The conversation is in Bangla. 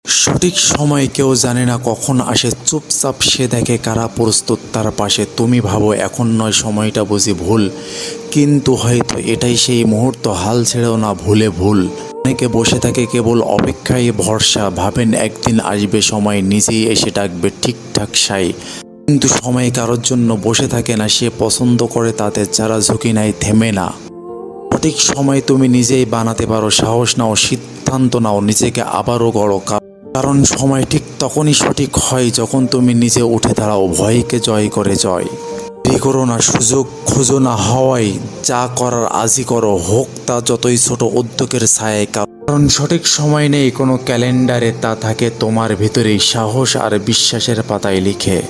সঠিক সময় কেউ জানে না কখন আসে, চুপচাপ সে দেখে কারা প্রস্তুত তার পাশে। তুমি ভাবো এখন নয়, সময়টা বুঝি ভুল, কিন্তু হয়তো এটাই সেই মুহূর্ত। হাল ছেড়েও না, ভুলে ভুল। অনেকে বসে থাকে কেবল অপেক্ষায় ভরসা, ভাবেন একদিন আসবে সময় নিজেই এসে ডাকবে ঠিকঠাক সাই। কিন্তু সময় কারোর জন্য বসে থাকে না, সে পছন্দ করে তাদের যারা ঝুঁকি নেয় থেমে না। সঠিক সময় তুমি নিজেই বানাতে পারো, সাহস নাও, সিদ্ধান্ত নাও, নিজেকে আবারও গড়ো। কারণ সময় ঠিক তখনই সঠিক হয় যখন তুমি নিজে উঠে দাঁড়াও, ভয়কে জয় করে জয়। দেরি করো না, সুযোগ খুঁজো না হাওয়ায়, যা করার আজই করো, হোক তা যতই ছোট উদ্যোগের ছায়ায়। কারণ সঠিক সময় নেই কোনো ক্যালেন্ডারে, তা থাকে তোমার ভিতরেই, সাহস আর বিশ্বাসের পাতায় লিখে।